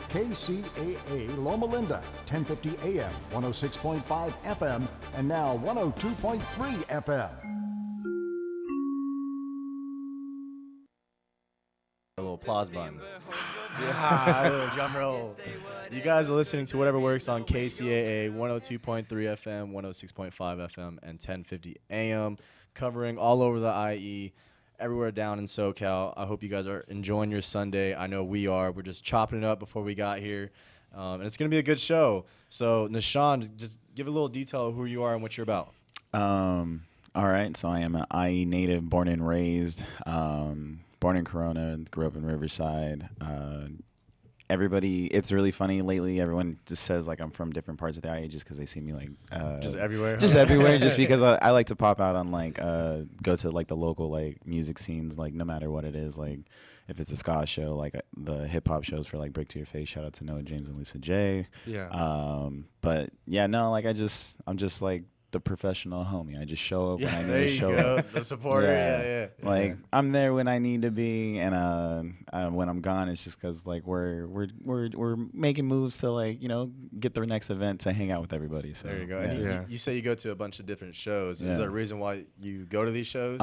KCAA Loma Linda, 1050 AM, 106.5 FM, and now 102.3 FM. A little applause button. Yeah, a little drum roll. You guys are listening to Whatever Works on KCAA 102.3 FM, 106.5 FM, and 1050 AM, covering all over the IE, everywhere down in SoCal. I hope you guys are enjoying your Sunday. I know we are. We're just chopping it up before we got here, and it's going to be a good show. So, Nishan, just give a little detail of who you are and what you're about. All right, so I am an IE native, born and raised. Born in Corona, grew up in Riverside. Everybody, it's really funny lately. Everyone just says like I'm from different parts of the IE just because they see me like Just everywhere. just everywhere. Just because I like to pop out on like go to like the local like music scenes, like no matter what it is. Like if it's a ska show, like the hip hop shows for like Brick to Your Face. Shout out to Noah James and Lisa J. Yeah. But yeah, no, like I'm just like the professional homie. I just show up when I need to show up. The supporter. Yeah. Like I'm there when I need to be, and when I'm gone, it's just because like we're making moves to like get the next event to hang out with everybody. So There you go. Yeah. And you say you go to a bunch of different shows. Yeah. Is there a reason why you go to these shows?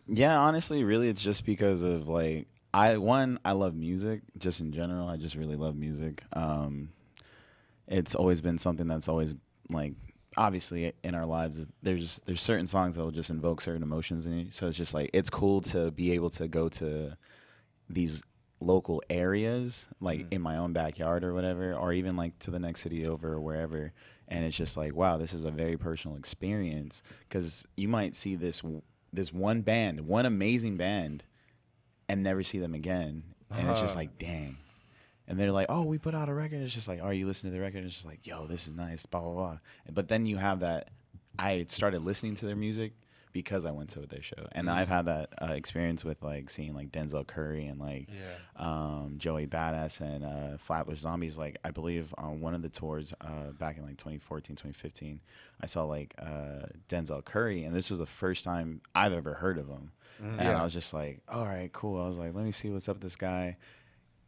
Yeah, honestly, really, it's just because of like I love music just in general. I just really love music. It's always been something that's always like. Obviously in our lives there's certain songs that will just invoke certain emotions in you, so it's just like it's cool to be able to go to these local areas like in my own backyard or whatever, or even like to the next city over or wherever, and it's just like, wow, this is a very personal experience, because you might see this one amazing band and never see them again, and it's just like, dang. And they're like, oh, we put out a record. It's just like, oh, you listen to the record? And it's just like, yo, this is nice, blah, blah, blah. But then you have that, I started listening to their music because I went to their show. And I've had that experience with like seeing like Denzel Curry and like Joey Badass and Flatbush Zombies. Like I believe on one of the tours back in like 2014, 2015, I saw like Denzel Curry. And this was the first time I've ever heard of him. And I was just like, all right, cool. I was like, let me see what's up with this guy.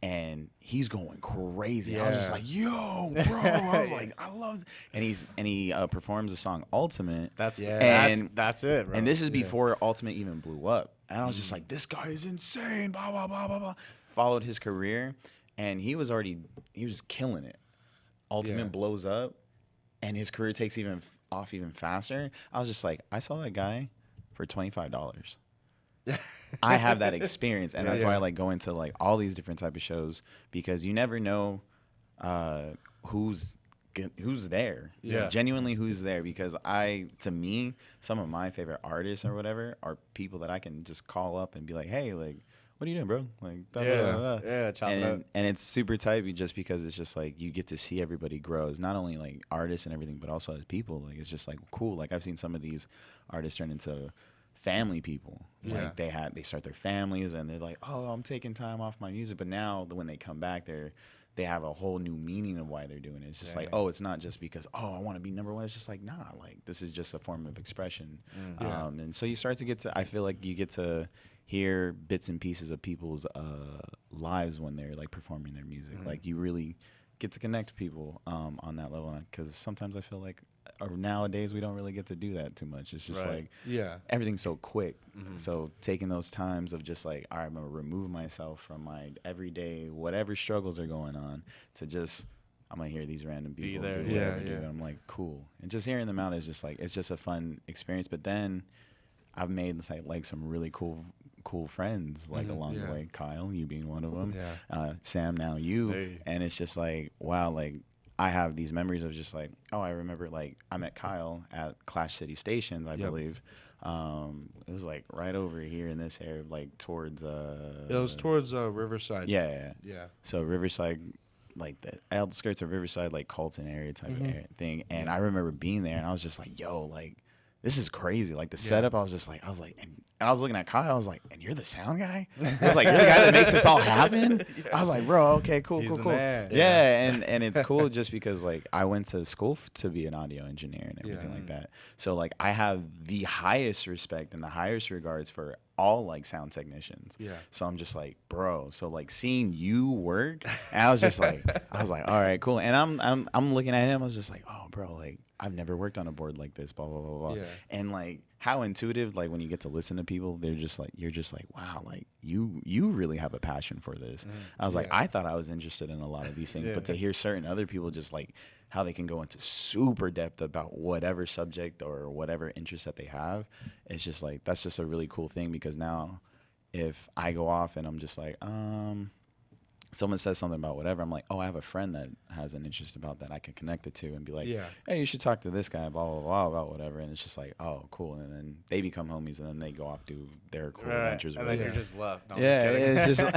And he's going crazy. Yeah. I was just like, yo, bro. I was like, I love it. And he performs the song Ultimate. That's it, bro. And this is before Ultimate even blew up. And I was just like, this guy is insane, blah, blah, blah, blah, blah. Followed his career, and he was killing it. Ultimate blows up, and his career takes off even faster. I was just like, I saw that guy for $25. I have that experience, and that's why I like going to like all these different type of shows, because you never know who's there. Genuinely who's there, because to me, some of my favorite artists or whatever are people that I can just call up and be like, hey, like, what are you doing, bro? Like, chop it up. And it's super tight just because it's just like you get to see everybody grow. It's not only like artists and everything, but also as people. Like it's just like cool. Like I've seen some of these artists turn into family people. Like they start their families, and they're like, oh, I'm taking time off my music, but now when they come back, they have a whole new meaning of why they're doing it. It's just like, oh, it's not just because, oh, I want to be number one. It's just like, nah, like this is just a form of expression. And so you start to I feel like you get to hear bits and pieces of people's lives when they're like performing their music. Like you really get to connect people on that level, because sometimes I feel like nowadays we don't really get to do that too much. It's just like everything's so quick. So taking those times of just like, all right, I'm gonna remove myself from my everyday whatever struggles are going on to just, I'm gonna hear these random people do whatever they do, and I'm like, cool. And just hearing them out is just like, it's just a fun experience. But then I've made like some really cool friends like along the way. Kyle, you being one of them. Sam, now you. And it's just like, wow, like I have these memories of just like, oh, I remember like I met Kyle at Clash City Stations, I believe. It was like right over here in this area, like towards it was towards Riverside. Yeah. So Riverside, like the outskirts of Riverside, like Colton area type of area thing. And I remember being there, and I was just like, yo, like this is crazy. Like the setup, I was like, and I was looking at Kyle. I was like, and you're the sound guy? I was like, you're the guy that makes this all happen? I was like, bro, okay, cool. Man. Yeah, and it's cool just because like I went to school to be an audio engineer and everything like that. So like I have the highest respect and the highest regards for all like sound technicians. Yeah. So I'm just like, bro. So like seeing you work, and I was like, all right, cool. And I'm looking at him. I was just like, oh, bro, like I've never worked on a board like this, blah blah blah blah. Yeah. And like how intuitive, like when you get to listen to people, they're just like, you're just like, wow, like you really have a passion for this. I was like, I thought I was interested in a lot of these things, but to hear certain other people just like how they can go into super depth about whatever subject or whatever interest that they have, it's just like, that's just a really cool thing, because now if I go off and I'm just like, someone says something about whatever, I'm like, oh, I have a friend that has an interest about that I can connect it to and be like, hey, you should talk to this guy, blah, blah, blah, about whatever. And it's just like, oh, cool. And then they become homies, and then they go off, do their cool adventures. And then you're just left. No, it's just,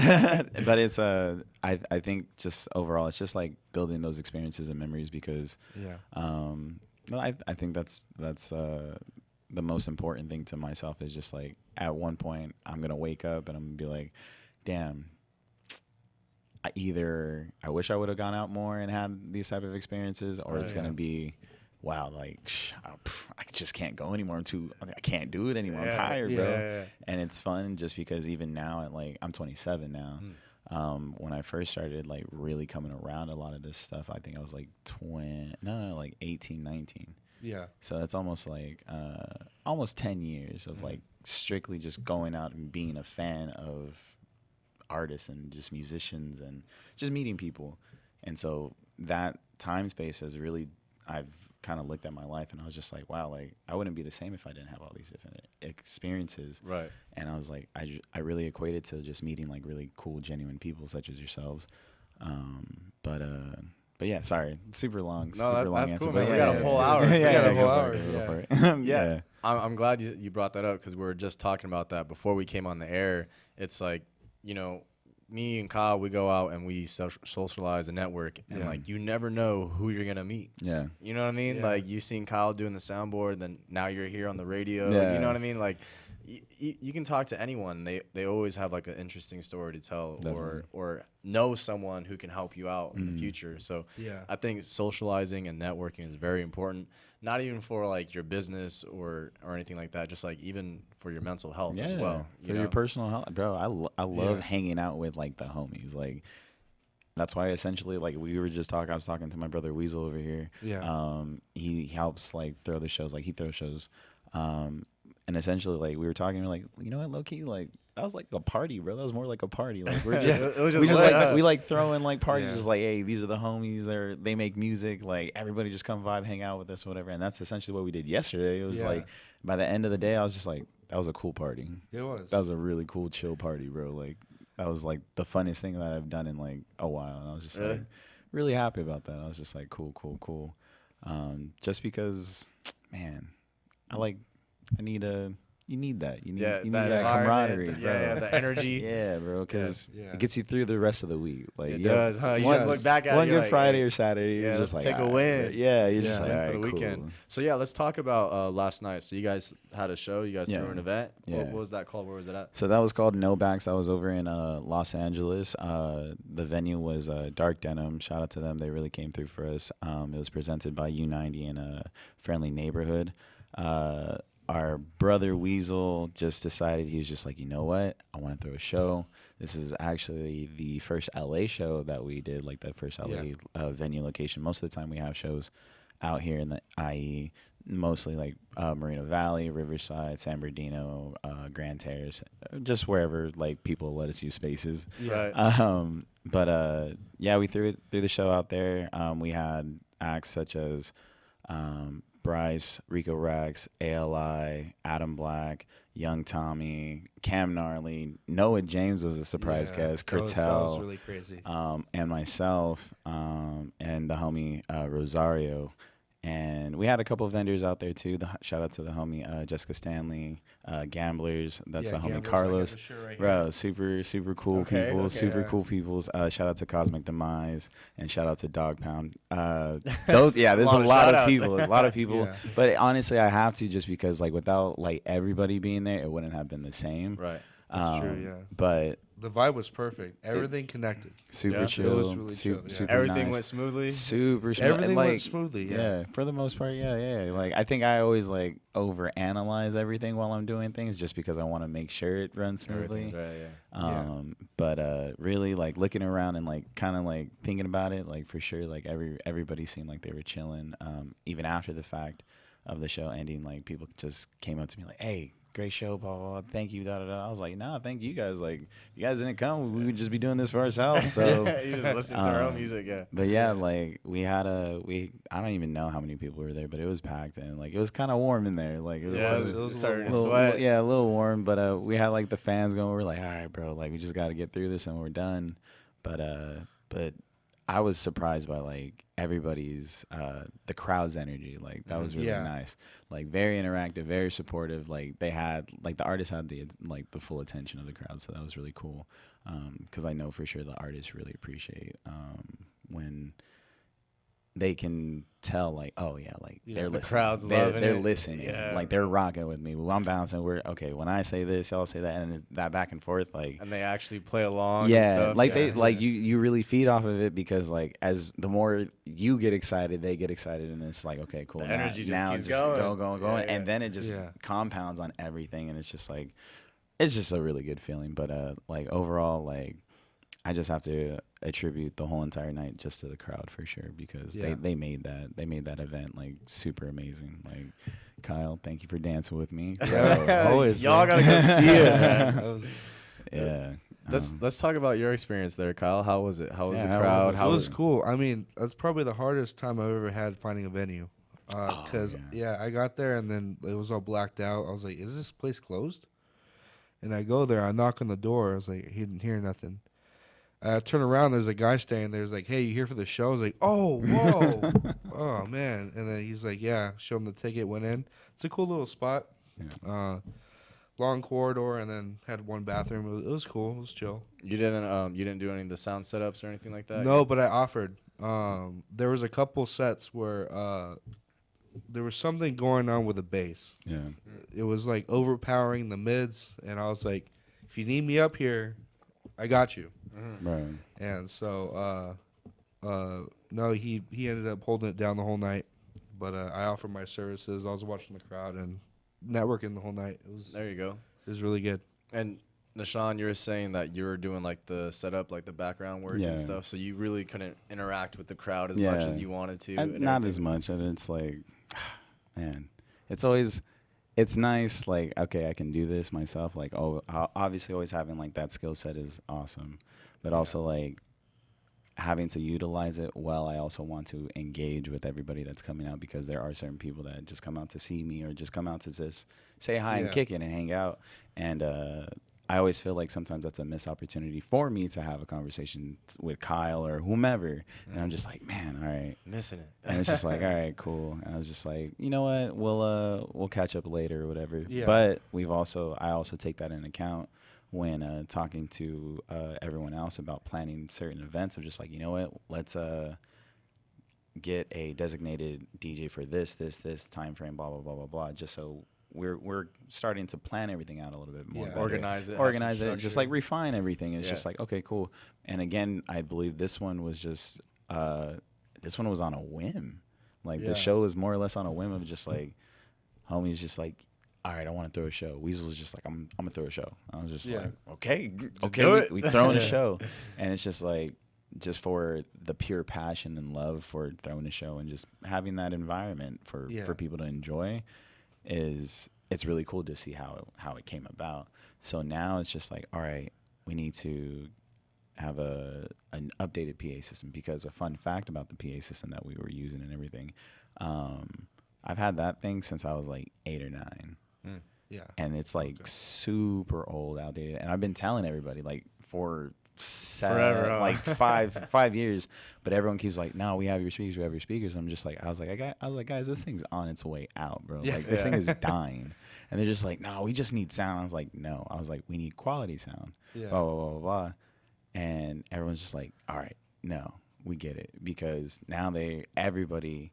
but it's, I think just overall, it's just like building those experiences and memories, because, I think that's the most important thing to myself is just like, at one point, I'm going to wake up and I'm going to be like, damn, I wish I would have gone out more and had these type of experiences, or it's going to be, wow, like, I just can't go anymore. I can't do it anymore. I'm tired, bro. Yeah. And it's fun just because even now, I'm 27 now. When I first started, like, really coming around a lot of this stuff, I think I was like 18, 19. Yeah. So that's almost like, almost 10 years of like strictly just going out and being a fan of artists and just musicians and just meeting people. And so that time space has really, I've kind of looked at my life and I was just like, wow, like I wouldn't be the same if I didn't have all these different experiences. Right. And I was like, I really equated to just meeting like really cool, genuine people such as yourselves. But yeah, sorry, super long. No, that's answer, cool, man. We got a whole hour. Yeah, go for it. Yeah. I'm glad you brought that up, because we were just talking about that before we came on the air. It's like, you know, me and Kyle, we go out and we socialize and network, and like you never know who you're gonna meet. Yeah, you know what I mean. Yeah. Like you seen Kyle doing the soundboard, then now you're here on the radio. Yeah. You know what I mean. Like you can talk to anyone. They always have like an interesting story to tell. Definitely. or know someone who can help you out in the future. So I think socializing and networking is very important. Not even for like your business or anything like that, just like even for your mental health as well. For your personal health, bro. I love hanging out with like the homies. Like that's why essentially like we were just talking. I was talking to my brother Weasel over here. Yeah. He helps like throw the shows. Like he throws shows. And essentially like we were talking. We're like, you know what, low key, like that was like a party, bro. That was more like a party. Like we're just, we like throw in like parties, just like, hey, these are the homies. They make music. Like everybody just come vibe, hang out with us, whatever. And that's essentially what we did yesterday. It was like by the end of the day, I was just like, that was a cool party. It was. That was a really cool, chill party, bro. Like that was like the funniest thing that I've done in like a while. And I was just like really happy about that. I was just like, cool. Just because, man, you need that. You need that camaraderie, bro. Yeah, the energy. Yeah, bro, because it gets you through the rest of the week. Like it does, huh? You just look back at one good Friday or Saturday, you're just like, take a win. Yeah, you're just like, all right, for the weekend. So yeah, let's talk about last night. So you guys had a show. You guys threw an event. Yeah. What was that called? Where was it at? So that was called No Backs. I was over in Los Angeles. The venue was Dark Denim. Shout out to them. They really came through for us. It was presented by U90 in a friendly neighborhood. Our brother Weasel just decided, he was just like, you know what? I want to throw a show. This is actually the first LA show that we did, like the first LA venue location. Most of the time we have shows out here in the IE, mostly like Moreno Valley, Riverside, San Bernardino, Grand Terrace, just wherever like people let us use spaces. Right. We threw the show out there. We had acts such as Bryce, Rico Rax, ALI, Adam Black, Young Tommy, Cam Gnarly, Noah James was a surprise guest, Kurtel, that was really crazy, and myself, and the homie Rosario. And we had a couple of vendors out there too. Shout out to the homie Jessica Stanley, Gamblers. That's the homie Gamblers, Carlos. I got the shirt right Bro, super cool people. Super yeah. cool people. Shout out to Cosmic Demise and shout out to Dog Pound. Those, yeah, there's a lot of people. A lot of people. Yeah. But honestly, I have to just because like without like everybody being there, it wouldn't have been the same. Right. That's true, yeah. But the vibe was perfect. Everything connected. super Yeah. chill. It was really chill, yeah. Super Everything nice. went smoothly. Super smooth. Everything and, like, went smoothly. Yeah. for the most part, yeah. Like I think I always like overanalyze everything while I'm doing things just because I want to make sure it runs smoothly. Everything's right, yeah. But really like looking around and like kind of like thinking about it, like for sure, like everybody seemed like they were chilling. Even after the fact of the show ending, like people just came up to me like, "Hey, great show, blah, blah, blah. Thank you, da, da, da." I was like, nah, thank you guys. Like, if you guys didn't come, we would just be doing this for ourselves. So You just listen to our own music, yeah. But yeah, like I don't even know how many people were there, but it was packed and like it was kind of warm in there. Like it was, starting to little, sweat. yeah, a little warm. But we had like the fans going. We're like, all right, bro, like we just got to get through this and we're done. But I was surprised by like everybody's the crowd's energy. Like that was really nice. Like very interactive, very supportive. Like they had like the artists had the full attention of the crowd, so that was really cool. Because I know for sure the artists really appreciate when they can tell like, oh yeah, like they're listening. Crowd's they're loving it. listening. Yeah. Like they're rocking with me. I'm bouncing. We're okay. When I say this, y'all say that, and that back and forth. Like, And they actually play along. And yeah, stuff. like they like you really feed off of it because like as the more you get excited, they get excited, and it's like okay, cool. The now, energy just now keeps it's just going. going, Yeah, and then it just compounds on everything, and it's just like it's just a really good feeling. But like overall, like I just have to attribute the whole entire night just to the crowd for sure because they made that event like super amazing. Like Kyle, thank you for dancing with me. Always, Y'all gotta go see it, man. Yeah. Let's talk about your experience there, Kyle. How was it? How was the how crowd? was It was cool. I mean, that's probably the hardest time I've ever had finding a venue. Because, I got there and then it was all blacked out. I was like, is this place closed? And I go there. I knock on the door. I was like, he didn't hear nothing. I turn around. There's a guy standing there. He's like, hey, you here for the show? I was like, oh, whoa. Oh, man. And then he's like, yeah. Show him the ticket. Went in. It's a cool little spot. Yeah. Long corridor and then had one bathroom. It was cool. It was chill. You didn't do any of the sound setups or anything like that? No, but I offered. There was a couple sets where there was something going on with the bass. Yeah. It was like overpowering the mids, and I was like, if you need me up here, I got you. Right. And so, no, he ended up holding it down the whole night. But I offered my services. I was watching the crowd and networking the whole night. There you go. It was really good. And Nashawn, you were saying that you were doing like the setup, like the background work and stuff, so you really couldn't interact with the crowd as much as you wanted to. And not as much, and it's like, man, it's nice. Like, okay, I can do this myself. Like, obviously, always having like that skill set is awesome, but also like having to utilize it well. I also want to engage with everybody that's coming out because there are certain people that just come out to see me or just come out to just say hi and kick it and hang out. And I always feel like sometimes that's a missed opportunity for me to have a conversation with Kyle or whomever. And I'm just like, man, all right. Missing it. And it's just like, all right, cool. And I was just like, you know what? We'll catch up later or whatever. Yeah. But I also take that into account when talking to everyone else about planning certain events. I'm just like, you know what? Let's get a designated DJ for this time frame, blah, blah, blah, blah, blah, just so we're starting to plan everything out a little bit more. Yeah. Better. Organize it, just like refine everything. It's Yeah. just like, okay, cool. And again, I believe this one was just this one was on a whim. Like the show was more or less on a whim of just like homies just like, all right, I want to throw a show. Weasel was just like, I'm gonna throw a show. I was just like, okay, do it. we throwing a show, and it's just like, just for the pure passion and love for throwing a show and just having that environment for people to enjoy, it's really cool to see how it came about. So now it's just like, all right, we need to have an updated PA system, because a fun fact about the PA system that we were using and everything, I've had that thing since I was like 8 or 9. Yeah. And it's like super old, outdated. And I've been telling everybody like for Forever, huh? like 5 years, but everyone keeps like, no, we have your speakers, we have your speakers. I'm just like, I was like, guys, this thing's on its way out, bro. Yeah. Like this thing is dying, and they're just like, no, we just need sound. I was like, no, I was like, we need quality sound. Yeah. Blah blah blah blah blah, and everyone's just like, all right, no, we get it, because now everybody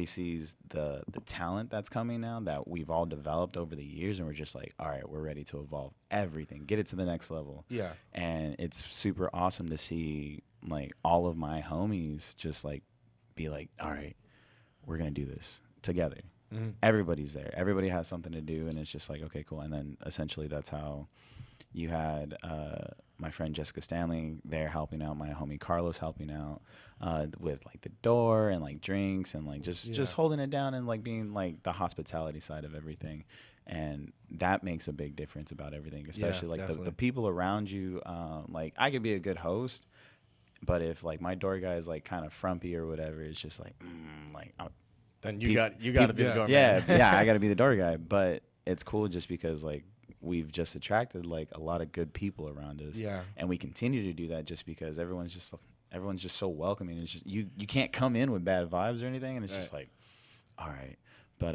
sees the talent that's coming now that we've all developed over the years, and we're just like, all right, we're ready to evolve everything, get it to the next level. Yeah. And it's super awesome to see like all of my homies just like be like, all right, we're gonna do this together. Mm-hmm. Everybody's there, everybody has something to do, and it's just like, okay, cool. And then essentially that's how you had my friend Jessica Stanley there helping out, my homie Carlos helping out with like the door and like drinks and like just holding it down and like being like the hospitality side of everything. And that makes a big difference about everything, especially like the people around you. Like I could be a good host, but if like my door guy is like kind of frumpy or whatever, it's just like then you got to be the doorman. Yeah, I got to be the door guy. But it's cool just because like we've just attracted like a lot of good people around us. Yeah. And we continue to do that just because everyone's just so welcoming. It's just you can't come in with bad vibes or anything, and it's just like, all right. But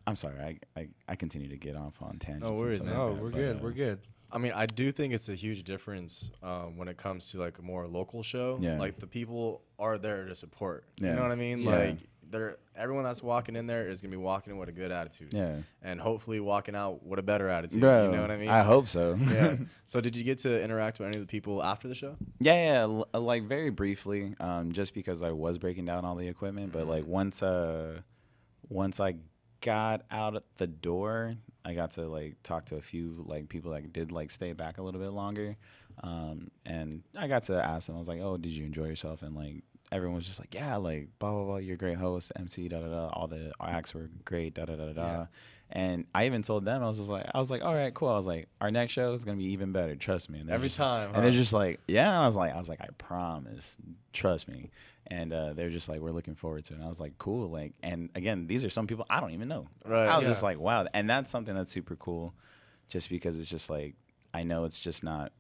I'm sorry, I continue to get off on tangents. No worries, man. No, we're good. I mean, I do think it's a huge difference when it comes to like a more local show. Yeah. Like the people are there to support. Yeah. You know what I mean? Yeah. Like everyone that's walking in there is gonna be walking in with a good attitude. Yeah. And hopefully walking out with a better attitude. Bro, you know what I mean? I hope so. Yeah. So did you get to interact with any of the people after the show? Yeah, like very briefly, just because I was breaking down all the equipment. But like once I got out at the door, I got to like talk to a few like people that did like stay back a little bit longer, and I got to ask them. I was like, "Oh, did you enjoy yourself?" And like everyone was just like, "Yeah, like blah blah blah, you're a great host, MC, da da da. All the acts were great, da da da da." Yeah. And I even told them, I was like, all right, cool. I was like, our next show is gonna be even better. Trust me. And Every time. And they're just like, yeah. And I was like, I promise. Trust me. And they're just like, we're looking forward to it. And I was like, cool. Like, and again, these are some people I don't even know. Right. I was just like, wow. And that's something that's super cool, just because it's just like, I know it's just not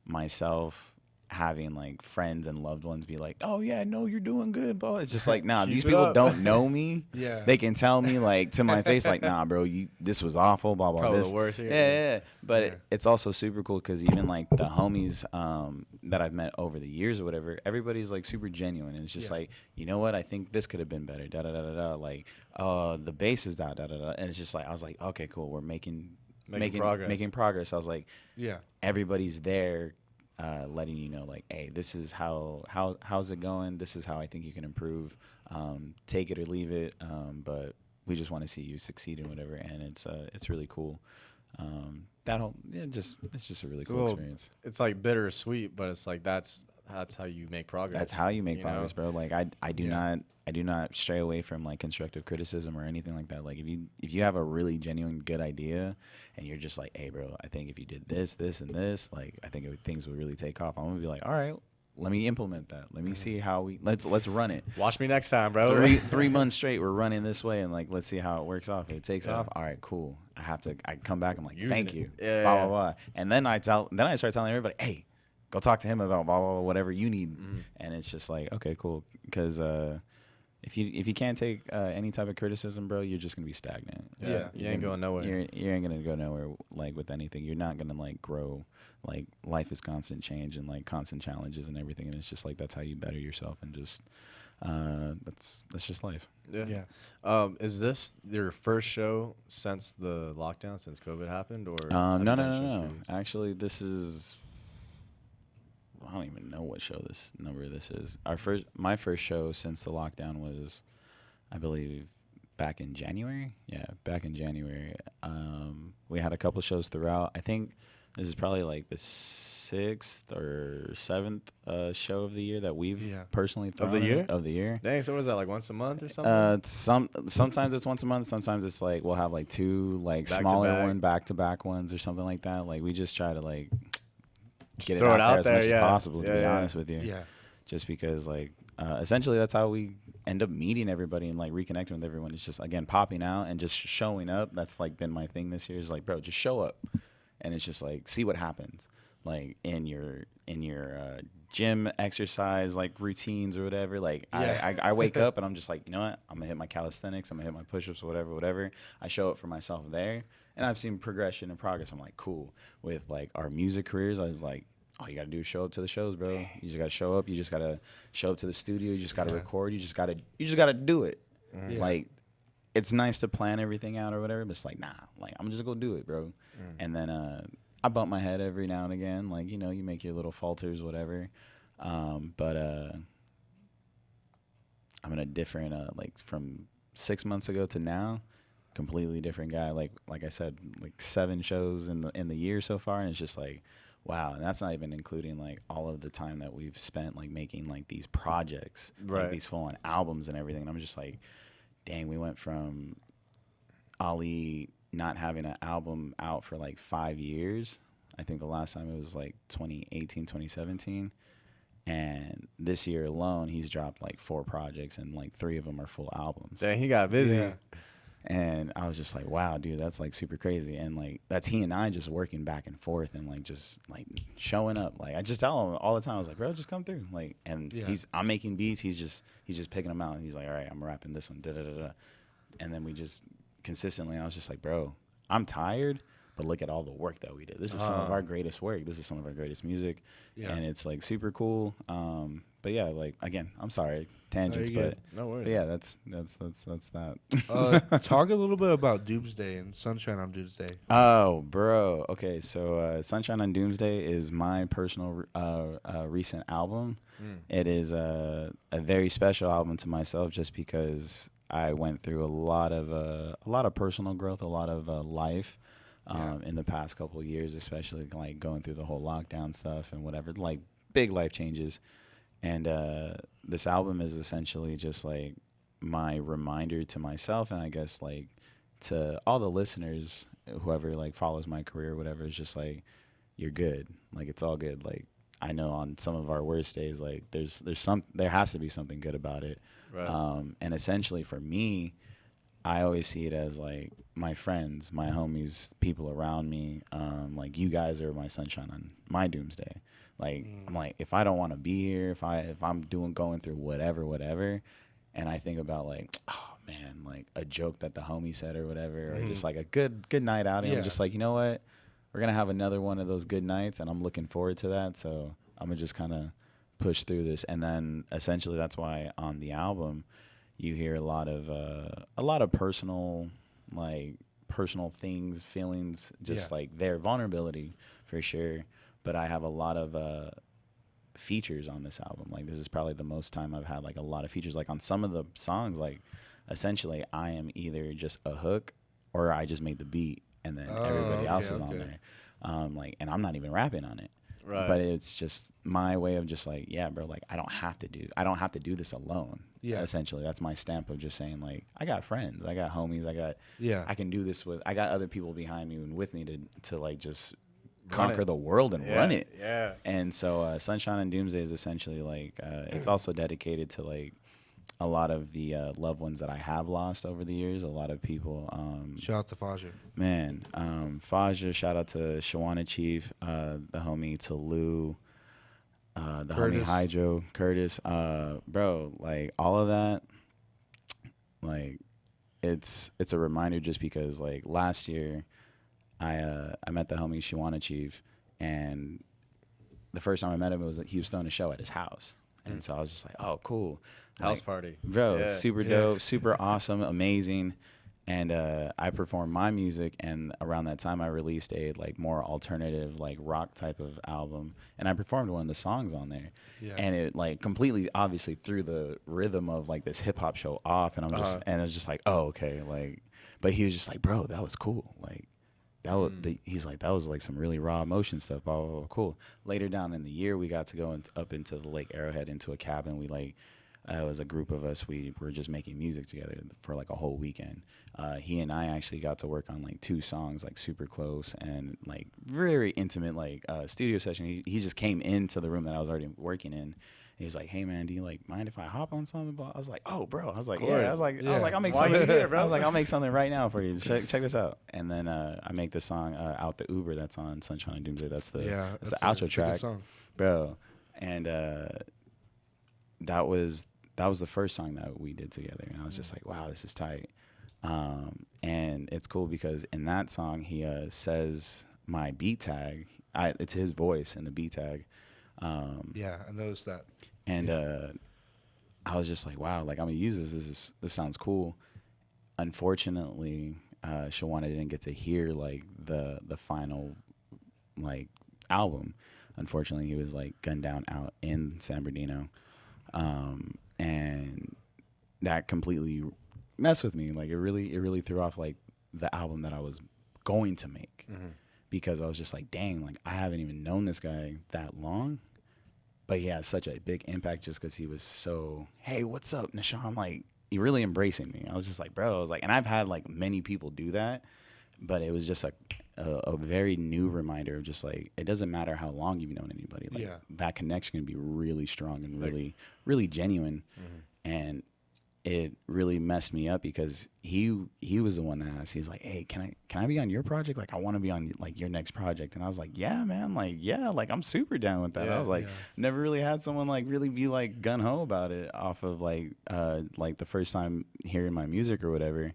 myself having like friends and loved ones be like, oh yeah, no, you're doing good, bro. It's just like, nah, these people don't know me. Yeah. They can tell me like to my face, like, nah, bro, this was awful, blah blah. Probably this. the worst. Yeah. But Yeah. it's also super cool because even like the homies that I've met over the years or whatever, everybody's like super genuine, and it's just like, you know what, I think this could have been better. Da da da da da. Like, the bass is da da da da, and it's just like, I was like, okay, cool, we're making progress. I was like, Yeah. everybody's there. Letting you know, like, hey, this is how's it going? This is how I think you can improve. Take it or leave it. But we just want to see you succeed and whatever. And it's really cool. It's just a really cool experience. It's like bittersweet, but it's like that's how you make progress. That's how you make progress, know? bro. Like I do not stray away from like constructive criticism or anything like that. Like if you have a really genuine good idea and you're just like, hey bro, I think if you did this, this, and this, like I think things would really take off. I'm gonna be like, all right, let me implement that. Let me see how let's run it. Watch me next time, bro. 3 months straight, we're running this way, and like let's see how it works off. If it takes off, all right, cool. I come back. I'm like, thank you. Yeah. Blah blah blah. And then I start telling everybody, hey, go talk to him about blah blah blah, whatever you need. And it's just like, okay, cool, because if you can't take any type of criticism, bro, you're just gonna be stagnant. Yeah, you ain't going nowhere. You ain't gonna go nowhere like with anything. You're not gonna like grow. Like life is constant change and like constant challenges and everything, and it's just like that's how you better yourself, and just that's just life. Yeah. Is this your first show since the lockdown, since COVID happened, or? No. Actually, this is. I don't even know what number this is. My first show since the lockdown was, I believe, back in January. Yeah, back in January. We had a couple shows throughout. I think this is probably like the 6th or 7th show of the year that we've personally thrown. Of the year. Dang, so what is that, like once a month or something? Sometimes it's once a month. Sometimes it's like we'll have like 2 like smaller back-to-back ones or something like that. Like we just try to like get it out there as much as possible, to be honest with you. Yeah. Just because, like, essentially that's how we end up meeting everybody and, like, reconnecting with everyone. It's just, again, popping out and just showing up. That's, like, been my thing this year is, like, bro, just show up. And it's just, like, see what happens. like in your gym exercise like routines or whatever. Like I wake up and I'm just like, you know what? I'm gonna hit my calisthenics. I'm gonna hit my push-ups, whatever. I show up for myself there, and I've seen progression and progress. I'm like, cool. With like our music careers, I was like, all you gotta do is show up to the shows, bro. You just gotta show up. You just gotta show up to the studio. You just gotta record. You just gotta do it. Yeah. Like, it's nice to plan everything out or whatever, but it's like, nah, like I'm just gonna do it, bro. And then I bump my head every now and again, like, you know, you make your little falters, whatever. But I'm in a different, like from 6 months ago to now, completely different guy. Like I said, like 7 shows in the year so far, and it's just like, wow. And that's not even including like all of the time that we've spent like making like these projects, like these full-on albums and everything. And I'm just like, dang, we went from Ali not having an album out for like 5 years. I think the last time it was like 2018, 2017. And this year alone, he's dropped like 4 projects, and like 3 of them are full albums. Dang, he got busy. Yeah. And I was just like, wow, dude, that's like super crazy. And like, that's he and I just working back and forth and like just like showing up. Like, I just tell him all the time, I was like, bro, just come through. Like, and I'm making beats. He's just picking them out. And he's like, all right, I'm rapping this one. Da da da da. And then we just consistently, I was just like, bro, I'm tired, but look at all the work that we did. This is some of our greatest work. This is some of our greatest music. Yeah. And it's like super cool. But yeah, like, again, I'm sorry, tangents, but no worries. But yeah, that's that. Talk a little bit about Doomsday and Sunshine on Doomsday. Oh, bro. Okay, so Sunshine on Doomsday is my personal recent album. It is a very special album to myself, just because I went through a lot of personal growth, a lot of life in the past couple of years, especially like going through the whole lockdown stuff and whatever, like big life changes. And this album is essentially just like my reminder to myself, and I guess like to all the listeners, whoever like follows my career, whatever, is just like, you're good. Like, it's all good. Like, I know on some of our worst days, like there has to be something good about it. Right. And essentially for me, I always see it as like my friends, my homies, people around me. Like, you guys are my sunshine on my doomsday. Like, I'm like, if I don't want to be here, if I'm going through whatever, and I think about like, oh man, like a joke that the homie said or whatever, or just like a good night out, and I'm just like, you know what, we're gonna have another one of those good nights, and I'm looking forward to that. So I'm gonna just kind of push through this, and then essentially that's why on the album you hear a lot of personal things, feelings, just like their vulnerability for sure. But I have a lot of features on this album. Like, this is probably the most time I've had like a lot of features. Like, on some of the songs, like essentially I am either just a hook or I just made the beat, and then everybody else is on there. Like, and I'm not even rapping on it. Right. But it's just my way of just like, yeah, bro, like I don't have to do this alone. Yeah. Essentially, that's my stamp of just saying like, I got friends, I got homies, I can do this I got other people behind me and with me to like just conquer the world and run it. Yeah. And so Sunshine and Doomsday is essentially like it's also dedicated to like a lot of the loved ones that I have lost over the years. A lot of people. Shout out to Faja. Man, Faja. Shout out to Shawana Chief, the homie, to Lou, the Curtis. Homie Hydro, Curtis. Bro, like all of that. Like, it's a reminder, just because like last year, I met the homie Shawana Chief, and the first time I met him, it was he was throwing a show at his house. And so I was just like, oh, cool. House party. Bro, super dope, super awesome, amazing. And I performed my music, and around that time I released a like more alternative, like rock type of album. And I performed one of the songs on there. Yeah. And it like completely obviously threw the rhythm of like this hip hop show off. And and I was just like, oh, okay. Like, but he was just like, bro, that was cool. Like, that was he's like, that was like some really raw emotion stuff. Blah, cool. Later down in the year, we got to go up into the Lake Arrowhead into a cabin. We like It was a group of us. We were just making music together for like a whole weekend. He and I actually got to work on like 2 songs, like super close and like very intimate, like studio session. He just came into the room that I was already working in. He was like, "Hey man, do you like mind if I hop on something?" I was like, "Oh, bro." I was like, "Yeah." I was like, "I'll make something." I was like, "I'll make something right now for you. Check this out." And then I make the song "Out the Uber" that's on Sunshine and Doomsday. That's the outro track, bro. And that was the first song that we did together, and I was just like, "Wow, this is tight." And it's cool because in that song he says my beat tag. It's his voice in the beat tag. Yeah, I noticed that. And I was just like, wow, like I'm gonna use this. This sounds cool. Unfortunately, Shawana didn't get to hear like the final like album. Unfortunately, he was like gunned down out in San Bernardino, and that completely messed with me. Like it really threw off like the album that I was going to make, because I was just like, dang, like I haven't even known this guy that long. But he has such a big impact just because he was so, hey, what's up, Nishan? Like, he really embracing me. I was just like, bro, I was like, and I've had like many people do that, but it was just a very new reminder of just like, it doesn't matter how long you've known anybody. Like, that connection can be really strong and really, really genuine. And it really messed me up because he was the one that asked. He was like, "Hey, can I be on your project? Like, I want to be on like your next project." And I was like, "Yeah, man. Like, yeah, like I'm super down with that." I was like, never really had someone like really be like gun ho about it off of like the first time hearing my music or whatever.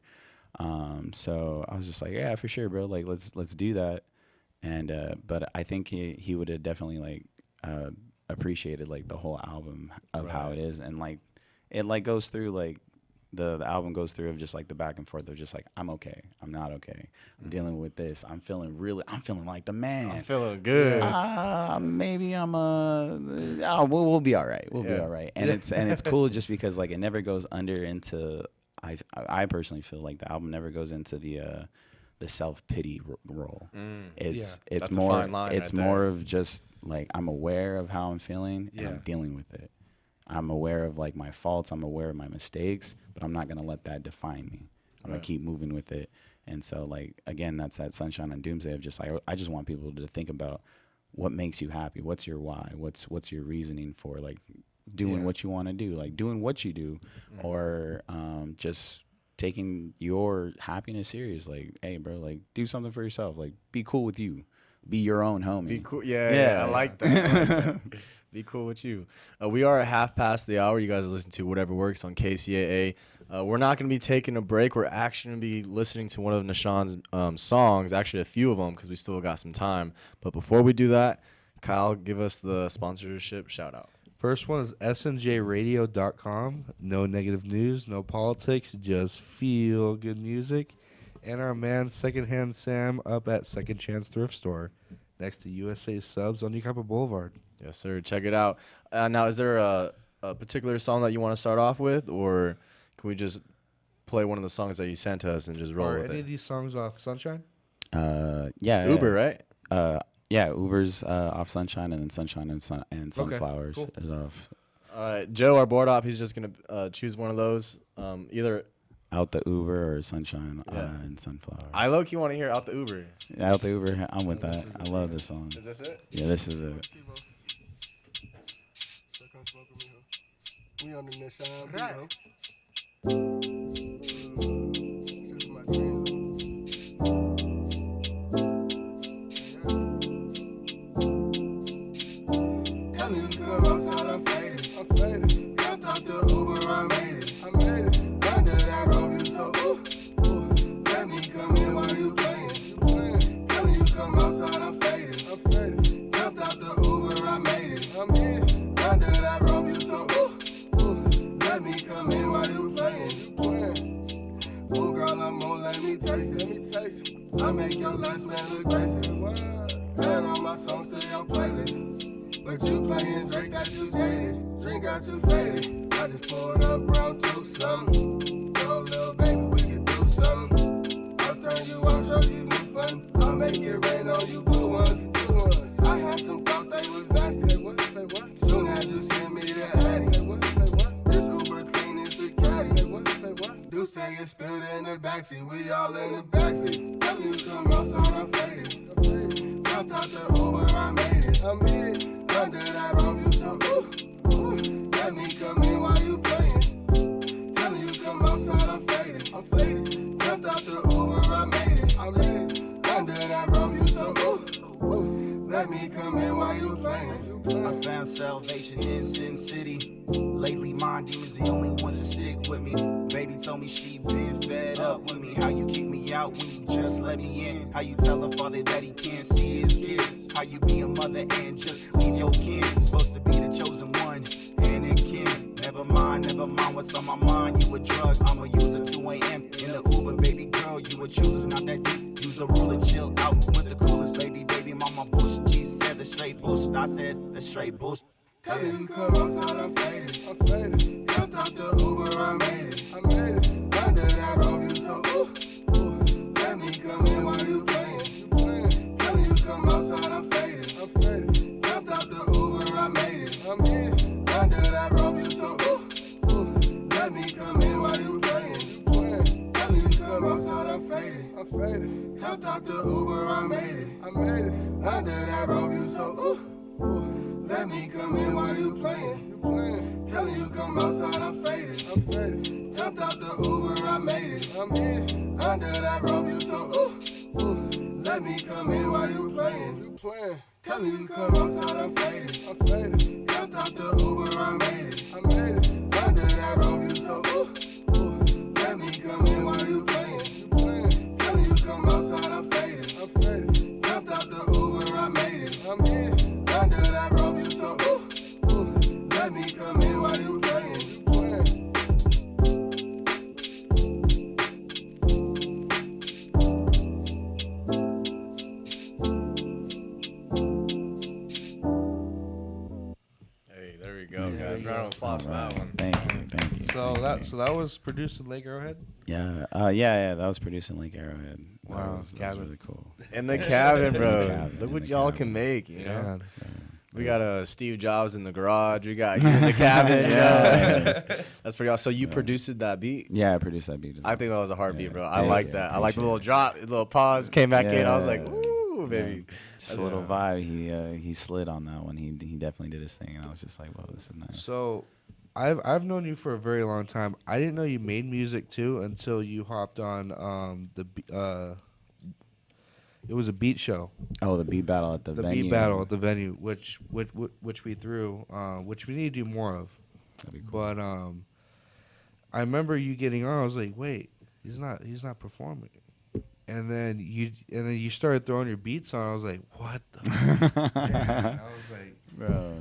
So I was just like, "Yeah, for sure, bro. Like, let's do that." And but I think he would have definitely like appreciated like the whole album of how it is, and like. It like goes through like the album goes through of just like the back and forth of just like I'm okay, I'm not okay, I'm dealing with this, I'm feeling like the man, I'm feeling good. Maybe I'm we'll be all right, be all right, and it's cool just because like it never goes under into I personally feel like the album never goes into the self-pity role. It's That's more a fine line it's right more there. of just like I'm aware of how I'm feeling and I'm dealing with it. I'm aware of like my faults. I'm aware of my mistakes, but I'm not going to let that define me. I'm going to keep moving with it. And so like, again, that's that Sunshine and Doomsday of just like, I just want people to think about what makes you happy. What's your why? What's your reasoning for like doing what you want to do, like doing what you do, or just taking your happiness serious. Like, hey bro, like do something for yourself. Like be cool with you, be your own homie. Be cool. Yeah. I like that. Be cool with you. We are at half past the hour. You guys are listening to Whatever Works on KCAA. We're not going to be taking a break. We're actually going to be listening to one of Nishan's songs, actually a few of them because we still got some time. But before we do that, Kyle, give us the sponsorship shout out. First one is snjradio.com. No negative news, no politics, just feel good music. And our man Secondhand Sam up at Second Chance Thrift Store next to USA Subs on Yucapa Boulevard. Yes, sir. Check it out. Now, is there a particular song that you want to start off with, or can we just play one of the songs that you sent us and just roll with it? Are any of these songs off Sunshine? Yeah. Uber, right? Yeah, Uber's off Sunshine, and then Sunshine and Sunflowers is off. All right, Joe, our board op, he's just gonna choose one of those. Either Out the Uber or Sunshine and Sunflowers. I low-key want to hear Out the Uber. Out the Uber, I'm with that. I love this song. Is this it? Yeah, this is it. We on the next time, tell me you come outside, I'm faded. Jumped off the Uber, I made it. Under that rope, you so ooh. Let me come in while you playing. Tell me you come outside, I'm faded. Jumped off the Uber, I made it. Under that rope, you so ooh. Let me come in while you playing. Ooh, girl, I'm on, let me taste it. I make your last man look graceful. Add all my songs to your playlist. But you playing Drake, got you jaded. Drink got you faded. I just pulled up round 2 something. Told little baby we could do something. I'll turn you out, show you new fun. I'll make it rain on you blue ones. I had some thoughts, they was nasty. Soon as you send me the addy. This Uber backseat, we all in the backseat. Tell you come outside, I'm faded. Jumped out the Uber, I made it. Under that rope, you so ooh. Let me come in while you playing. Tell you come outside, I'm faded. Jumped out the Uber, I made it. Under that rope, you so ooh. Let me come in while you playing. I found salvation in Sin City. Lately, my demons the only ones that stick with me. Baby told me she been fed up with me. How you kick me out when you just let me in? How you tell a father that he can't see his kids? How you be a mother and just leave your kid? Supposed to be the chosen one and a kid. Never mind what's on my mind. You a drug, I'm a user. 2 a.m. in the Uber, baby girl. You a chooser's not that deep. Use a ruler, chill out with the coolest, baby mama bullshit. She said the straight bullshit. I said the straight bullshit. Tell you come outside, I'm faded. Jumped out the Uber, I made it. Under that rope, you so ooh. Let me come in while you playing. Tell you come outside, I'm faded. Jumped out the Uber, I made it. Under that rope, you so ooh. Let me come in while you playing. Tell you come outside, I'm faded. Jumped out the Uber, I made it. Under that rope, you so ooh. Let me come in while you playing. Tell you come outside, I'm faded. Jumped out the Uber, I made it. Under that rope, you so ooh. Let me come in while you playing. Tell you come outside, I'm faded. Jumped out the Uber, I made it. Under that rope, you so ooh. Let me come in while you playing. Tell you come outside, I'm faded. Jumped out the Uber, I made it. Under that rope, you so ooh. Let me come in while you playing. Hey, there we go, guys. Round of applause for that one. Thank you. So that was produced in Lake Arrowhead. Yeah, that was produced in Lake Arrowhead. Wow, that was really cool. In the cabin, bro. cabin, Look in what the y'all cabin. can make, you know? Yeah. We got Steve Jobs in the garage. We got you in the cabin. Yeah. That's pretty awesome. So you produced that beat? Yeah, I produced that beat. As well. I think that was a hard beat, bro. I Thank like you. that. I like the Appreciate little it. drop, the little pause, came back in. I was like, Yeah. ooh, baby. Just a little vibe. He slid on that one. He definitely did his thing, and I was just like, whoa, this is nice. So, I've known you for a very long time. I didn't know you made music too until you hopped on it was a beat show. Oh, the beat battle at the venue. Beat battle at the venue, which we threw, which we need to do more of. That'd be cool. But I remember you getting on. I was like, wait, he's not performing. And then you started throwing your beats on. I was like, what the? I was like, Bro.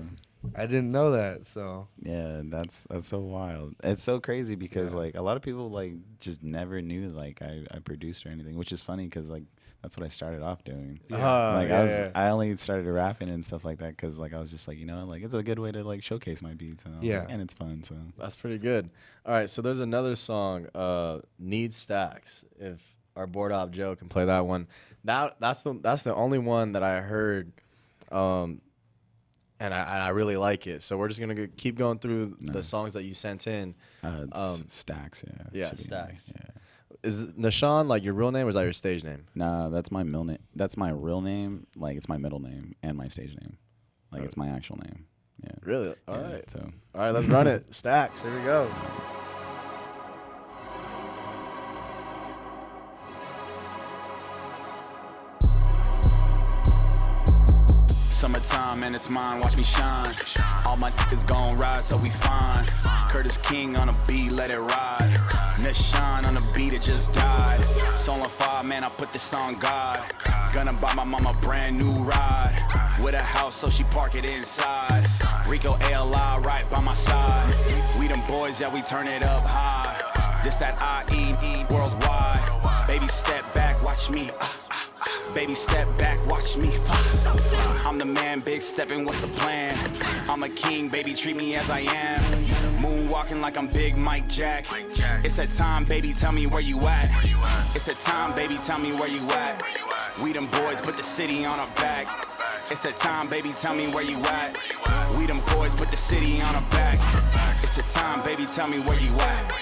I didn't know that. So Yeah, that's so wild. It's so crazy because like a lot of people like just never knew like I produced or anything, which is funny because like that's what I started off doing. I only started rapping and stuff like that because like I was just like, you know, like it's a good way to like showcase my beats and and it's fun. So That's pretty good. All right, so there's another song, Need Stacks. If our board op Joe can play that one. That's the only one that I heard, and I really like it. So we're just gonna keep going through the songs that you sent in. it's Stacks, yeah. Yeah, Should be Stacks. nice, yeah. Is Nashawn like your real name or is that your stage name? Nah, that's my middle name. That's my real name. Like it's my middle name and my stage name. Like it's my actual name. Yeah. Really? All Yeah, right. So All right, let's run it. Stacks. Here we go. Summertime and it's mine, watch me shine. All my niggas gon' ride, so we fine. Curtis King on a beat, let it ride. Nashawn on the beat, it just died. Soul on fire, man, I put this on God. Gonna buy my mama a brand new ride. With a house, so she park it inside. Rico ALI right by my side. We them boys, yeah, we turn it up high. This that IE worldwide. Baby, step back, watch me. Baby, step back, watch me fly. I'm the man, big stepping, what's the plan? I'm a king, baby, treat me as I am. Moonwalking like I'm Big Mike Jack. It's that time, baby, tell me where you at. It's that time, baby, tell me where you at. We them boys, put the city on our back. It's that time, baby, tell me where you at. We them boys, put the city on our back. It's that time, baby, tell me where you at.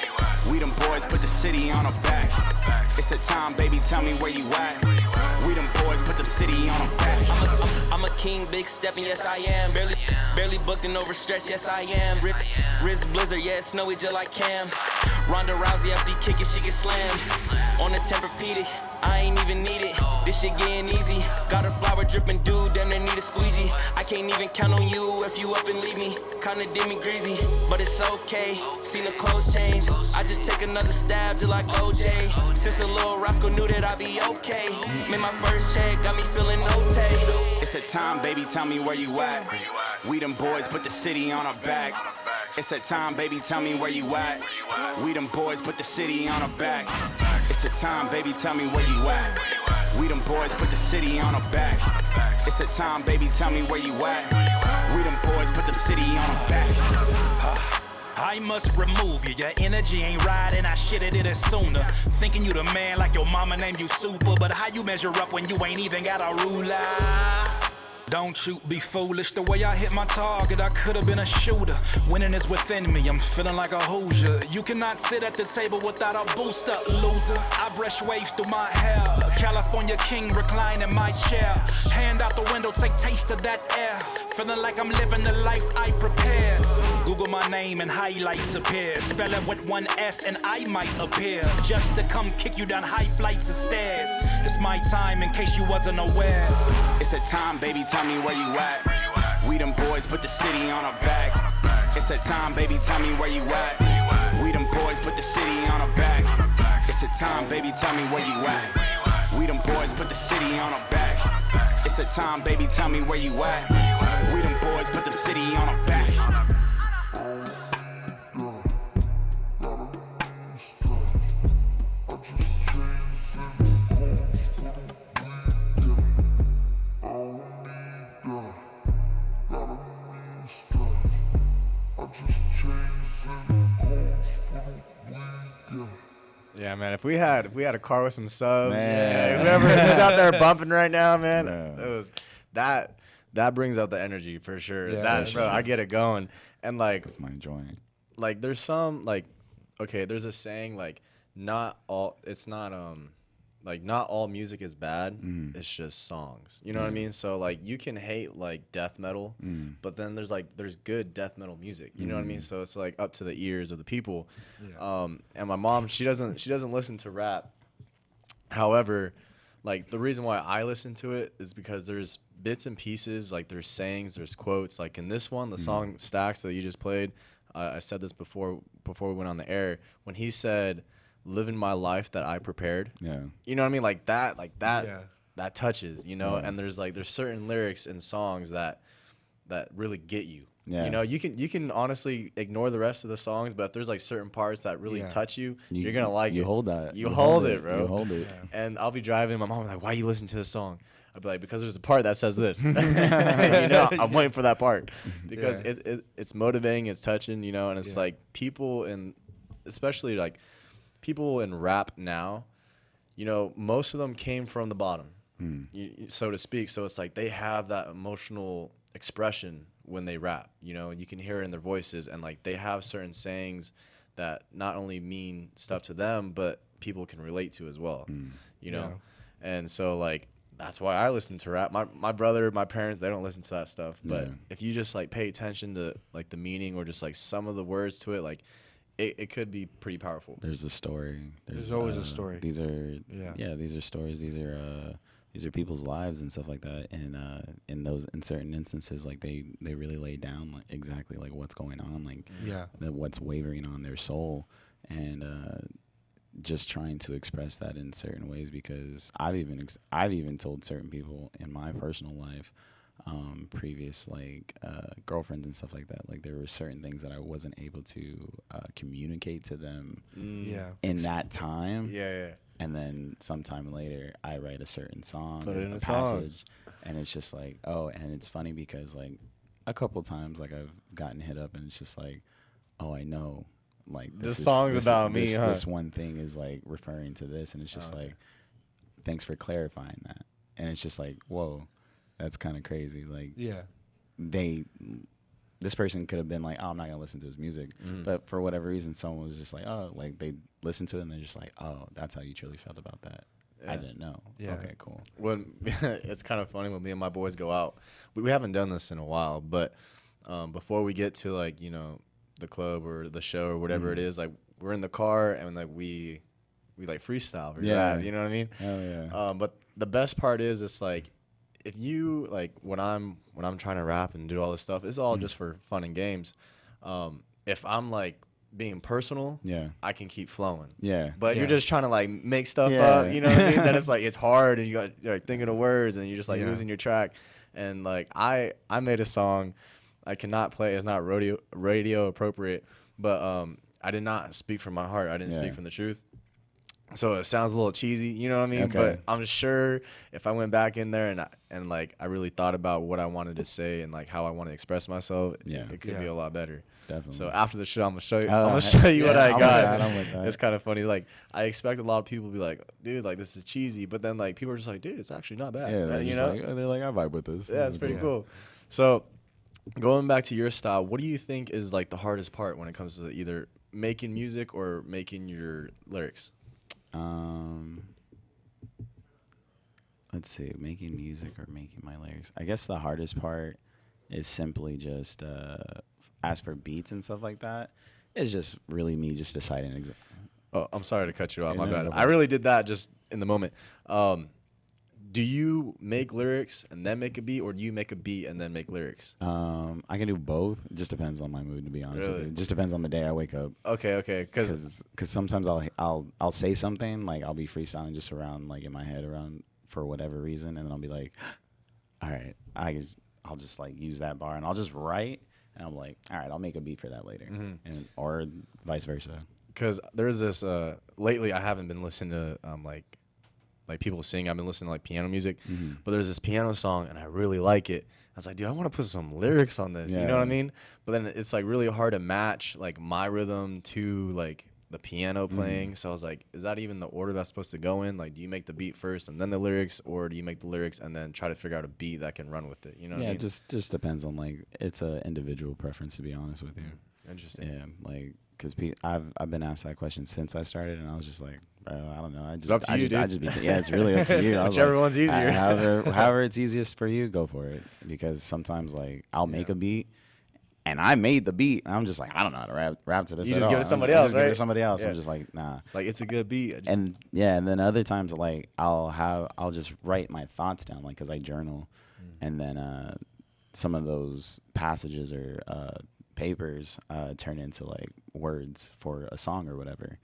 We them boys, put the city on our back. It's a time, baby, tell me where you at. We them boys, put the city on our back. I'm a king, big stepping, yes I am. Barely booked and overstretched, yes I am. Riz Blizzard, yeah, it's snowy just like Cam. Ronda Rousey after he kick it, she get slammed. On the Tempur-Pedic, I ain't even need it. This shit getting easy. Got a flower dripping dude, damn they need a squeegee. I can't even count on you if you up and leave me. Kinda did me greasy, but it's okay. Seen the clothes change. I just take another stab just like OJ. Since a little rascal knew that I'd be okay. Made my first check, got me feeling okay. It's a time, baby, tell me where you at. We them boys, put the city on our back. It's a time, baby, tell me where you at. We them boys, put the city on our back. It's a time, baby, tell me where you at. We them boys, put the city on our back. It's a time, baby, tell me where you at. We them boys, put the city on our back. I must remove you. Your energy ain't right, and I should've did it sooner. Thinking you the man like your mama named you Super, but how you measure up when you ain't even got a ruler? Don't you be foolish. The way I hit my target, I could've been a shooter. Winning is within me, I'm feeling like a Hoosier. You cannot sit at the table without a booster, loser. I brush waves through my hair. California king recline in my chair. Hand out the window, take taste of that air. Feeling like I'm living the life I prepared. Google my name and highlights appear. Spell it with one S and I might appear. Just to come kick you down high flights of stairs. It's my time in case you wasn't aware. It's a time, baby, tell me where you at. We them boys, put the city on our back. It's a time, baby, tell me where you at. We them boys, put the city on our back. It's a time, baby, tell me where you at. We them boys, put the city on our back. It's a time, baby, tell me where you at. We them boys, put the city on our back. Yeah, man. If we had a car with some subs, yeah, whoever is out there bumping right now, man, it was that brings out the energy for sure. Yeah, that bro, I get it going. And like That's my enjoying. like there's some like okay, there's a saying like not all music is bad. It's just songs. You know what I mean? So like you can hate like death metal, but then there's good death metal music. You know what I mean? So it's like up to the ears of the people. Yeah. And my mom, she doesn't listen to rap. However, like the reason why I listen to it is because there's bits and pieces, like there's sayings, there's quotes. Like in this one, the song Stacks that you just played, I said this before we went on the air, when he said, living my life that I prepared. Yeah. You know what I mean? Like that Yeah. that touches, you know? Yeah. And there's certain lyrics in songs that really get you. Yeah. You know, you can honestly ignore the rest of the songs, but if there's like certain parts that really touch you, you're gonna like it. You hold that. You hold it, bro. You hold it. Yeah. And I'll be driving, my mom will be like, why you listen to this song? I'd be like, because there's a part that says this. You know, I'm waiting for that part. Because it's motivating, it's touching, you know, and it's like people especially like people in rap now, you know, most of them came from the bottom, so to speak. So it's like they have that emotional expression when they rap, you know, and you can hear it in their voices. And like they have certain sayings that not only mean stuff to them, but people can relate to as well, you know. And so like that's why I listen to rap. My brother, my parents, they don't listen to that stuff. But if you just like pay attention to like the meaning or just like some of the words to it, like it could be pretty powerful. There's a story. There's always a story. These are these are stories. These are people's lives and stuff like that. And in certain instances, like they really lay down like exactly like what's going on, like what's wavering on their soul, and just trying to express that in certain ways. Because I've even told certain people in my personal life, previous like girlfriends and stuff like that, like there were certain things that I wasn't able to communicate to them in that time, and then sometime later I write a certain song, put it in a passage, and it's just like, oh, and it's funny because like a couple times like I've gotten hit up and it's just like, oh, I know like this song's about me, huh? This one thing is like referring to this, and it's just like, thanks for clarifying that. And it's just like, whoa, that's kind of crazy. Like, this person could have been like, oh, I'm not gonna listen to his music, but for whatever reason, someone was just like, oh, like they listened to it and they're just like, oh, that's how you truly felt about that. Yeah. I didn't know. Yeah. Okay, cool. When it's kind of funny when me and my boys go out. We haven't done this in a while, but before we get to like the club or the show or whatever it is, like we're in the car and like we like freestyle. Rap, you know what I mean? Oh yeah. But the best part is it's like if you like when I'm trying to rap and do all this stuff, it's all just for fun and games. If I'm like being personal, I can keep flowing. Yeah. But you're just trying to like make stuff up, you know what I mean? Then it's like it's hard and you're like thinking of words and you're just like losing your track. And like I made a song I cannot play, it's not radio appropriate, but I did not speak from my heart. I didn't speak from the truth. So it sounds a little cheesy, you know what I mean? Okay. But I'm sure if I went back in there and like I really thought about what I wanted to say and like how I want to express myself, it could be a lot better. Definitely. So after the show, I'm gonna show you. I'm gonna show you what I got. I'm with that. It's kind of funny. Like I expect a lot of people to be like, "Dude, like this is cheesy," but then like people are just like, "Dude, it's actually not bad." Yeah, you know, they're like, I vibe with this. yeah, it's pretty cool. So going back to your style, what do you think is like the hardest part when it comes to either making music or making your lyrics? Let's see, making music or making my lyrics. I guess the hardest part is simply just as for beats and stuff like that. It's just really me just deciding. Oh, I'm sorry to cut you off. My no, bad. no I problem. really did that just in the moment. Do you make lyrics and then make a beat, or do you make a beat and then make lyrics? I can do both. It just depends on my mood, to be honest with Really? you. It just depends on the day I wake up. Okay, Because sometimes I'll say something, like I'll be freestyling just around, like in my head around for whatever reason, and then I'll be like, all right, I'll just like use that bar and I'll just write, and I'm like, all right, I'll make a beat for that later, and or vice versa. Because there's this lately I haven't been listening to like people sing. I've been listening to like piano music, but there's this piano song and I really like it. I was like, dude, I want to put some lyrics on this. You know what I mean? But then it's like really hard to match like my rhythm to like the piano playing. So I was like, is that even the order that's supposed to go in? Like, do you make the beat first and then the lyrics, or do you make the lyrics and then try to figure out a beat that can run with it? You know what I mean? It just depends on, like, it's a individual preference, to be honest with you. Interesting. Yeah, like, because I've been asked that question since I started, and I was just like, bro, I don't know. It's up to you, dude. It's really up to you. Whichever one's easier. However it's easiest for you, go for it. Because sometimes, like, I'll make a beat, and I made the beat, and I'm just like, I don't know how to rap to this. You at just all. give it to somebody else, Give it right? to somebody else. Yeah. I'm just like, nah. Like, it's a good beat. And then other times, like, I'll just write my thoughts down, like, because I journal, and then some of those passages or papers turn into like words for a song or whatever,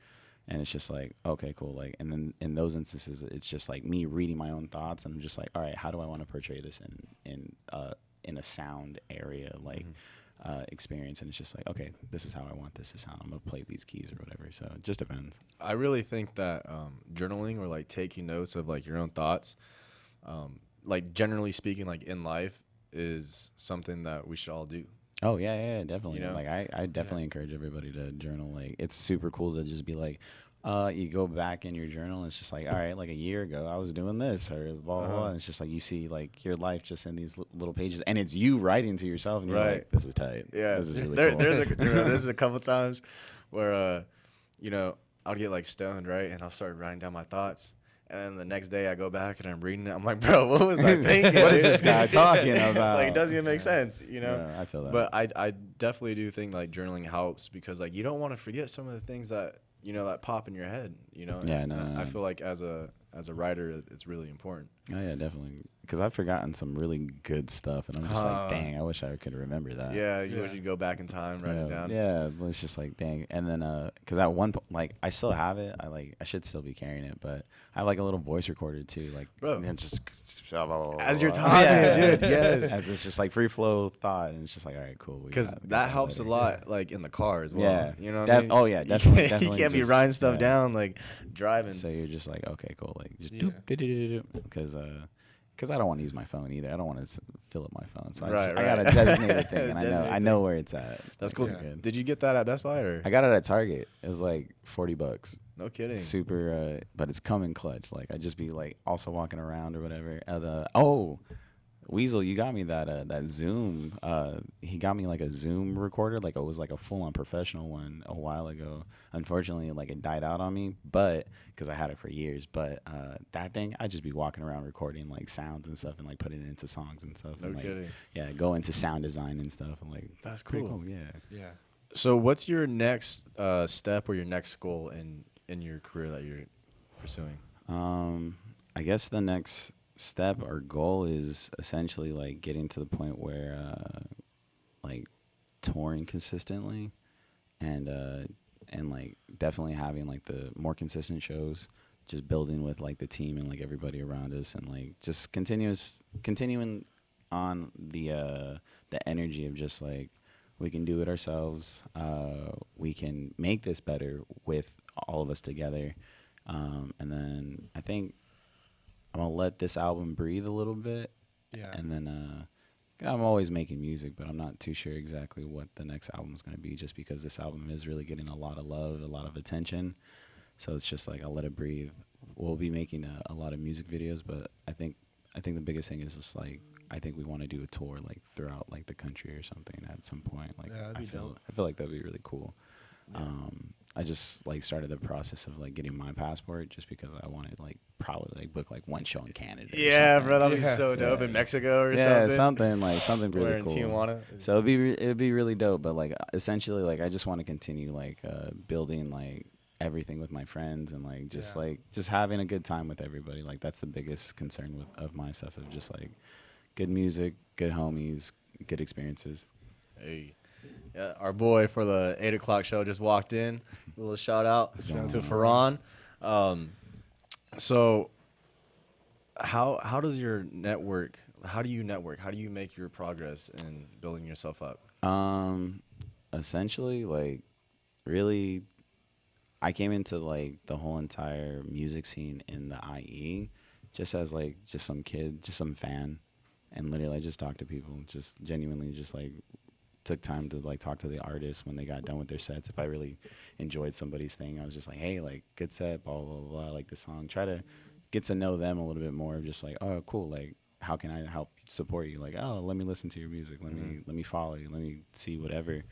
and it's just like, okay, cool. Like, and then in those instances, it's just like me reading my own thoughts, and I'm just like, all right, how do I want to portray this in a sound area, like experience? And it's just like, okay, this is how I want this to sound. I'm gonna play these keys or whatever. So it just depends. I really think that journaling or like taking notes of like your own thoughts, like generally speaking, like in life, is something that we should all do. Oh yeah, definitely. You know? Like I definitely encourage everybody to journal. Like, it's super cool to just be like, you go back in your journal and it's just like, all right, like a year ago I was doing this or blah blah blah. And it's just like you see like your life just in these little pages, and it's you writing to yourself, and you're like, this is tight. Yeah, this is really cool. There's a couple times where I'll get like stoned, right, and I'll start writing down my thoughts. And then the next day I go back and I'm reading it. I'm like, bro, what was I thinking? What is this guy talking about? Like, it doesn't even make sense, you know? Yeah, I feel that. But I definitely do think like journaling helps, because like you don't want to forget some of the things that, that pop in your head, Yeah, And I feel like as a writer, it's really important. Oh yeah, definitely. Because I've forgotten some really good stuff, and I'm just like, dang, I wish I could remember that. Yeah, you wish you'd go back in time, write it down. Yeah, it's just like, dang. And then, because at one point, like, I still have it. I should still be carrying it, but I have like a little voice recorder too, like, bro. And just as you're talking, dude. Yes. As it's just like free flow thought, and it's just like, all right, cool. Because that helps a lot, like in the car as well. Yeah, you know what I mean? Oh yeah, definitely. You can't be writing stuff down like driving. So you're just like, okay, cool, like just because I don't want to use my phone either. I don't want to fill up my phone, so I got a designated thing, and I know where it's at. That's cool. Yeah. Did you get that at Best Buy or? I got it at Target. It was like $40. No kidding. Super, but it's come in clutch. Like, I just be like also walking around or whatever. Weasel, you got me that Zoom. He got me like a Zoom recorder, like it was like a full-on professional one a while ago. Unfortunately, like it died out on me, but because I had it for years. But that thing, I'd just be walking around recording like sounds and stuff, and like putting it into songs and stuff. No and, like, kidding. Yeah, go into sound design and stuff. And like That's pretty cool. cool. Yeah. Yeah. So what's your next step or your next goal in your career that you're pursuing? I guess the next step or goal is essentially like getting to the point where like touring consistently and like definitely having like the more consistent shows, just building with like the team and like everybody around us, and like just continuing on the energy of just like we can do it ourselves, we can make this better with all of us together, and then I think I'm gonna let this album breathe a little bit. Yeah. And then I'm always making music, but I'm not too sure exactly what the next album is gonna be, just because this album is really getting a lot of love, a lot of attention. So it's just like I'll let it breathe. We'll be making a lot of music videos, but I think the biggest thing is just like I think we want to do a tour like throughout like the country or something at some point. Like Yeah, that'd be dope. I feel like that'd be really cool. Yeah. I just like started the process of like getting my passport just because I wanted like probably like book like one show in Canada. Yeah, bro, that'd be Yeah. so dope in Mexico or Yeah, something. something Or really in cool. Tijuana. So it'd be really dope. But like essentially, like I just want to continue like building like everything with my friends and like just having a good time with everybody. Like that's the biggest concern of my stuff, of just like good music, good homies, good experiences. Hey. Yeah, our boy for the 8 o'clock show just walked in. A little shout out to Farhan. So how does your network, how do you network? How do you make your progress in building yourself up? Essentially, like really, I came into like the whole entire music scene in the IE just as like just some kid, just some fan, and literally I just talked to people, just genuinely just like took time to like talk to the artists when they got done with their sets. If I really enjoyed somebody's thing, I was just like, hey, like good set, blah blah blah, I like the song. Try to get to know them a little bit more, just like, oh cool, like how can I help support you? Like, oh, let me listen to your music, let me follow you, let me see whatever.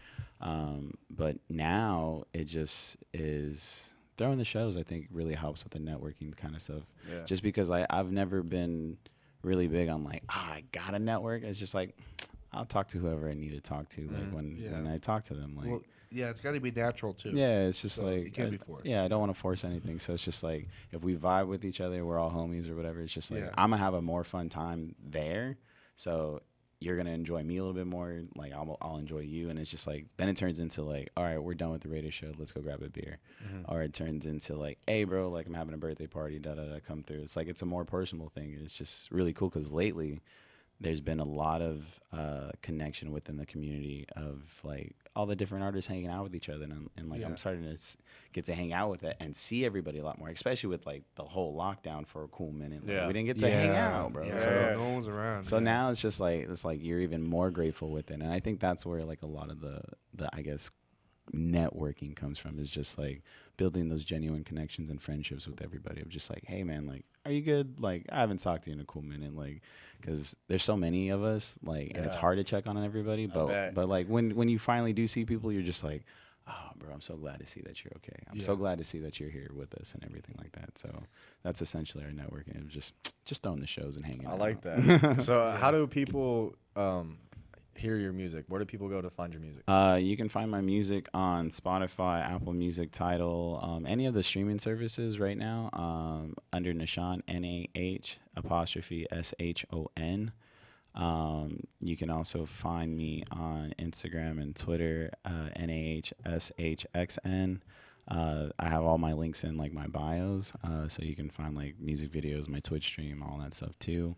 But now it just is throwing the shows, I think really helps with the networking kind of stuff. Yeah. Just because I've never been really big on like, I got a network. It's just like I'll talk to whoever I need to talk to, like when I talk to them, like Well, yeah, it's got to be natural too. yeah, it's just So like it can't be forced. Yeah, I don't want to force anything. So it's just like if we vibe with each other, we're all homies or whatever. It's just like I'm gonna have a more fun time there. So you're gonna enjoy me a little bit more. Like I'll enjoy you, and it's just like then it turns into like, all right, we're done with the radio show. Let's go grab a beer. Or it turns into like, hey, bro, like I'm having a birthday party. Da da da, come through. It's like it's a more personal thing. It's just really cool because lately there's been a lot of connection within the community of like all the different artists hanging out with each other, and like I'm starting to get to hang out with it and see everybody a lot more, especially with like the whole lockdown for a cool minute. Like, we didn't get to hang out, bro. Yeah, So no one's around. so now it's just like you're even more grateful with it, and I think that's where like a lot of the I guess networking comes from, is just like building those genuine connections and friendships with everybody, of just like, hey man, like are you good? Like I haven't talked to you in a cool minute, like because there's so many of us, like and it's hard to check on everybody, but like when you finally do see people, you're just like, oh bro, I'm so glad to see that you're okay. I'm so glad to see that you're here with us and everything like that. So that's essentially our networking. It was just throwing the shows and hanging out. I like that. So how do people hear your music? Where do people go to find your music? You can find my music on Spotify, Apple Music, Tidal, any of the streaming services right now, under Nahshon, NAH''SHON. You can also find me on Instagram and Twitter, NAHSHXN. I have all my links in like my bios, so you can find like music videos, my Twitch stream, all that stuff too.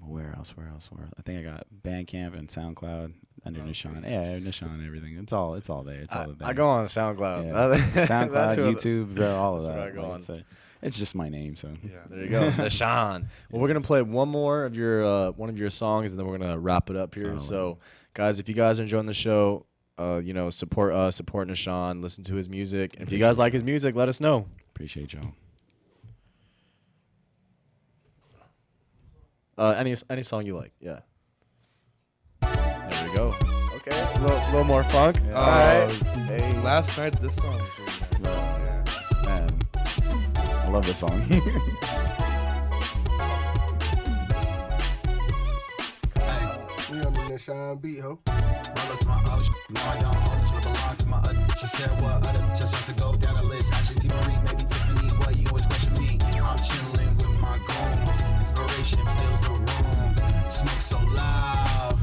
Where else? I think I got Bandcamp and SoundCloud under Nahshon. Yeah, Nahshon and everything. It's all there. It's all there. I go on SoundCloud. Yeah. SoundCloud, YouTube, bro, all of that's that. where I go Like, on. it's just my name, so There you go, Nahshon. Well, we're gonna play one more of your songs, and then we're gonna wrap it up here. Solid. So, guys, if you guys are enjoying the show, support us, support Nahshon, listen to his music. And if you guys like his music, let us know. Appreciate y'all. Any song you like. Yeah. There we go. Okay. A little more funk. Yeah. All right. Hey. Last night, this song was really nice. Yeah. Man, I love this song. We on the Nishan beat, ho. My ocean. No, I don't own this, but belong to my other. She said, what other? Just want to go down the list. Ashley, T. Marie, maybe Tiffany. Why you always question me? I'm chilling with my goons. Inspiration fills the room. Smoke so loud.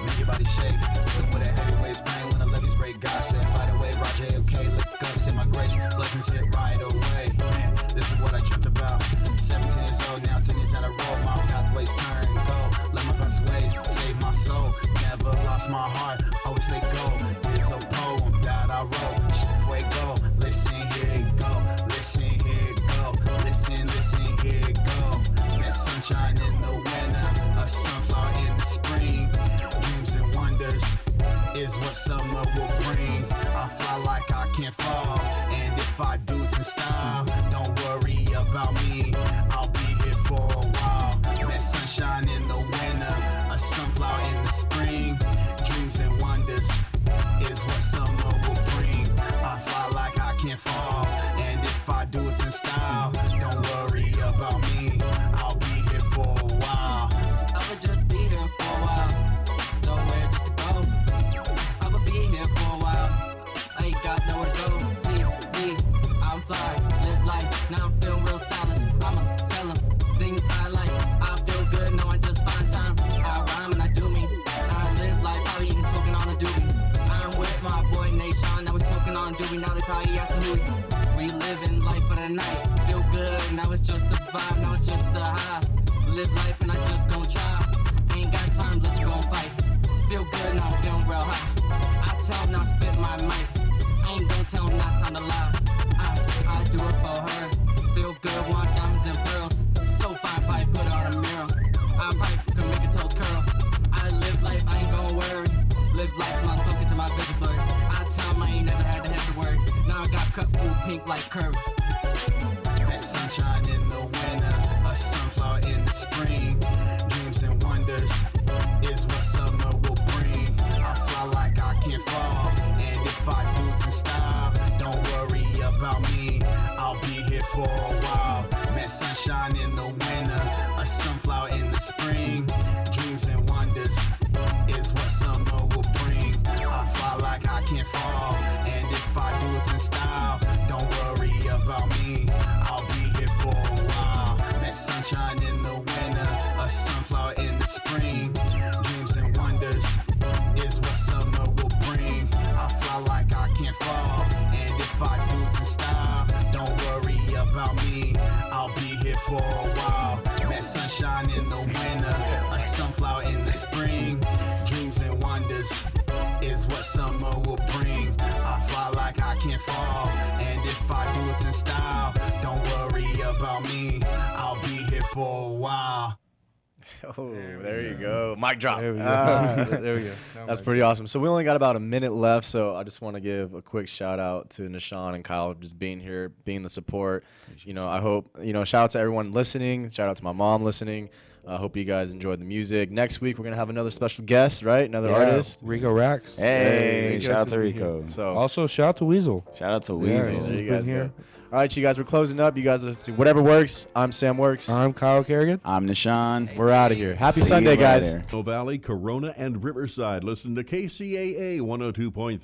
Make your body shake. Even with a heavyweight pain when the levees break. God said, by the way, Roger, okay, look up, say my grace. Blessings hit right away. Man, this is what I dreamt about. 17 years old, now 10 years out of road. My pathways turn, go. Let my past ways save my soul. Never lost my heart, always stay gold. Here's a poem that I wrote. Fuego, listen, here it go. Listen, here it go. Listen, here it go. There's sunshine in the winter, a sunflower in the spring. Dreams and wonders is what summer will bring. I fly like I can't fall, and if I do it's in style, don't worry about me, I'll be here for a while. There's sunshine in the winter, a sunflower in the spring. Dreams and wonders is what summer will bring. I fly like I can't fall, and if I do it's in style, don't worry about me, I'll be here for a while. I'ma just be here for a while. Nowhere just to go. I'ma be here for a while. I ain't got nowhere to go. See me, I'm fly, live life. Now I'm feeling real stylish. I'ma tell them things I like. I feel good, now I just find time. I rhyme and I do me. I live life, probably even smoking on a doobie. I'm with my boy Nation, now we smoking on a doobie. Now they probably asking who we living life for the night. Feel good, now it's just a vibe, now it's just a high. Live life and I just gon' try. Ain't got time, let's go and fight. Feel good, now I'm feeling real high. I tell, now spit my mic. I ain't gon' tell, not time to lie. I do it for her. Feel good, want diamonds and pearls. So fine, probably put on a mirror. I probably can make a toes curl. I live life, I ain't gon' worry. Live life, when I'm smoking to my vision blurry. I tell I ain't never had to have to worry. Now I got cut food pink like curry. There's sunshine in the winter, a sunflower in the spring. Dreams and wonders is what summer will bring. I fly like I can't fall, and if I do it's in style, don't worry about me, I'll be here for a while. Man, sunshine in the winter, a sunflower in the spring. Dreams and wonders is what summer will bring. I fly like I can't fall, and if I do it's in style, don't worry about me, I'll be here for a while. Man, sunshine in the winter, a sunflower in the spring. Dreams and wonders is what summer will bring. I fly like I can't fall, and if I do it's in style, don't worry about me, I'll be here for a while. Man, sunshine in the winter, a sunflower in the spring. Dreams and wonders is what summer will bring. I fly like I can't fall, and if I do it's in style, don't worry about me, I'll be here for a while. Oh, there you go. Mic drop. There we go. There we go. That's pretty awesome. So we only got about a minute left, so I just want to give a quick shout out to Nishan and Kyle just being here, being the support. You know, I hope, you know, shout out to everyone listening. Shout out to my mom listening. I hope you guys enjoyed the music. Next week, we're going to have another special guest, right? Another artist. Rico Rax. Hey, shout out to Rico. So Also, shout out to Weasel. Shout out to Yeah, Weasel. there he's you been guys here. go. All right, you guys, we're closing up. You guys are to Whatever Works. I'm Sam Works. I'm Kyle Kerrigan. I'm Nishan. We're out of here. Happy See you Sunday, guys. later. Valley, Corona, and Riverside. Listen to KCAA 102.3.